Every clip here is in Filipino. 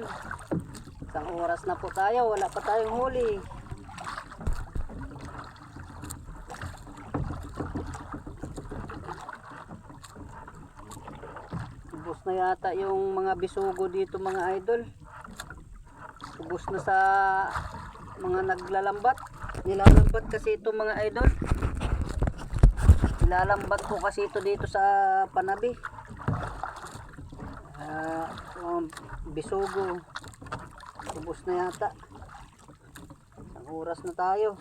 idol. Isang oras na po tayo, wala pa tayong huli. Ubos na yata yung mga bisugo dito mga idol. Ubos na sa mga naglalambat. Nilalambat kasi ito mga idol. Nilalambat ko kasi ito dito sa Panabi. Bisugo. Ubos na yata. Isang oras na tayo.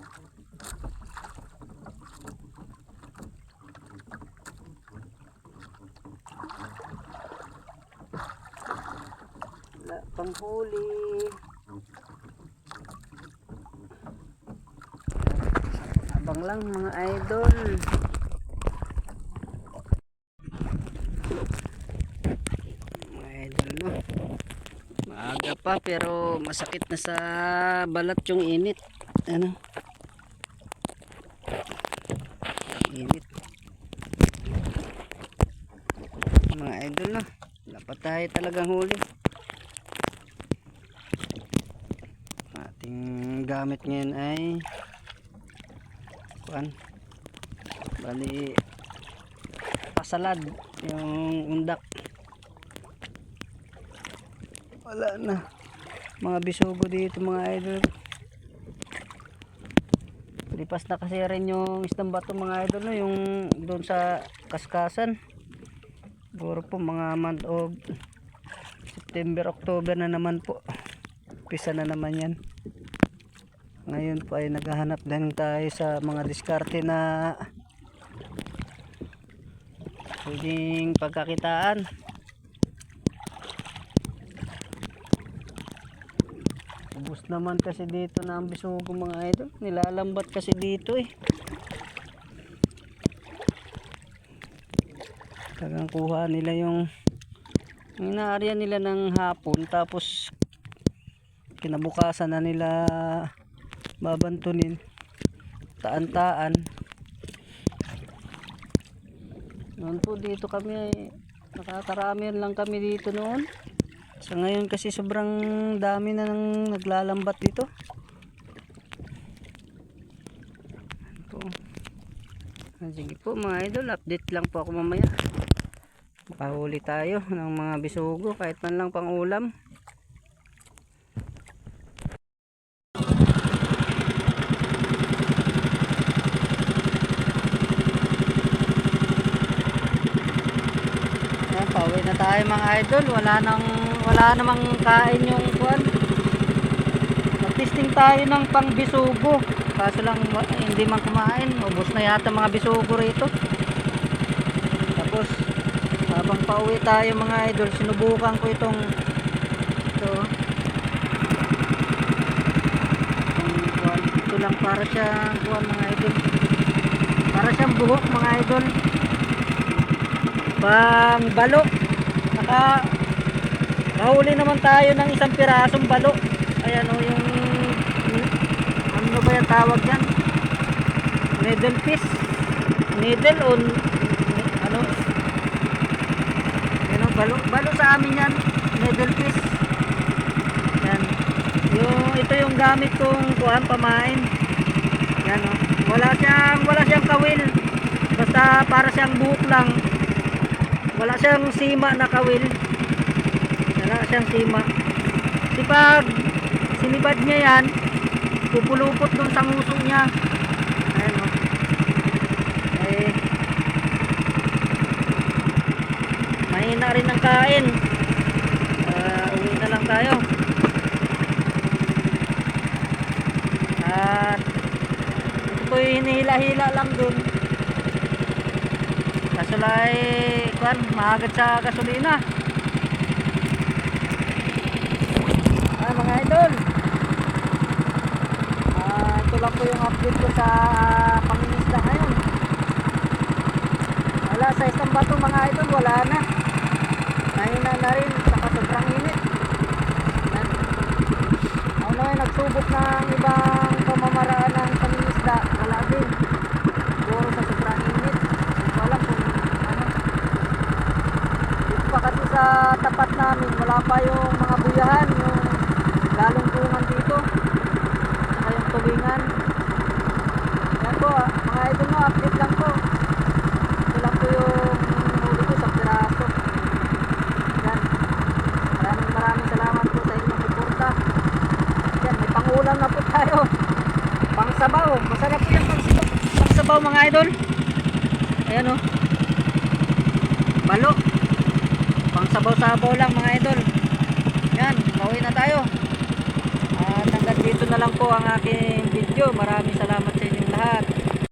Wala pang huli. Abang lang mga idol. Mga idol no. Maaga pa pero masakit na sa balat yung init. Ano? Init. Mga idol no. Wala pa tayo talagang huli. Ating gamit ngayon ay bali pasalad yung undak. Wala na mga bisugo dito mga idol. Lipas na kasi rin yung isang bato mga idol no, yung doon sa Kaskasan. Siguro po mga month of September, October na naman po. Pisa na naman yan. Ngayon po ay naghahanap din tayo sa mga diskarte na pwedeng pagkakitaan. Ubus naman kasi dito na ang bisugo mga idol. Nilalambat kasi dito eh. Tagang kuha nila yung inaarya nila ng hapon tapos kinabukasan na nila babantunin taan-taan. Noon po dito kami ay nakakarami lang kami dito noon. Sa ngayon kasi sobrang dami na nang naglalambat dito. Po. Sige po mga idol, update lang po ako mamaya. Makahuli tayo ng mga bisugo kahit man lang pang ulam. Pauwi na tayo mga idol. Wala namang kain yung kuwan. Mag-testing tayo ng pang bisugo. Kaso lang hindi man kumain. Ubos na yata mga bisugo rito. Tapos habang pauwi tayo mga idol, sinubukan ko ito kuwan. Ito lang para siyang kuwan mga idol. Para siyang buhok mga idol. Pang balo. Nakahuli naman tayo ng isang pirasong balo. Ayan o yung ano ba yung tawag yan? Needle fish. Needle o ano? Yan o, balo sa amin yan. Needle fish. Yan. Ito yung gamit kong kuhan pamain. Yan o. Wala siyang kawil. Basta para siyang buhok lang. Wala siyang sima na kawil. Wala siyang sima. Kasi pag sinibad niya yan, pupulupot dun sa nguso niya. Ayan o. Mahina rin ang kain. Uwi na lang tayo. At ito po yung hinihila-hila lang dun. Kaso lang maagad sa gasolina. Mga idol, ito lang po yung update ko sa pangingisda ngayon. Wala sa isang bato mga idol, wala na. Mahina na rin, saka sobrang init. Ako na nagsubok ng ibang pamamaraan ng pangingisda, wala din. Puro sa sobrang init. Wala po sa tapat namin wala pa yung mga buyahan, yung tulingan. Yan po, mga idol, no, update lang po. Ito lang po yung huli ko sa piraso. Yan. Maraming salamat po sa inyong suporta. Yan, may pangulam na po tayo. Pangsabaw. Masarap po yung pangsabaw mga idol. Ayan o. Balo. Pangsabaw-sabaw lang mga idol. Yan, pauwi na tayo. At hanggang dito na lang po ang aking video. Maraming salamat sa inyong lahat.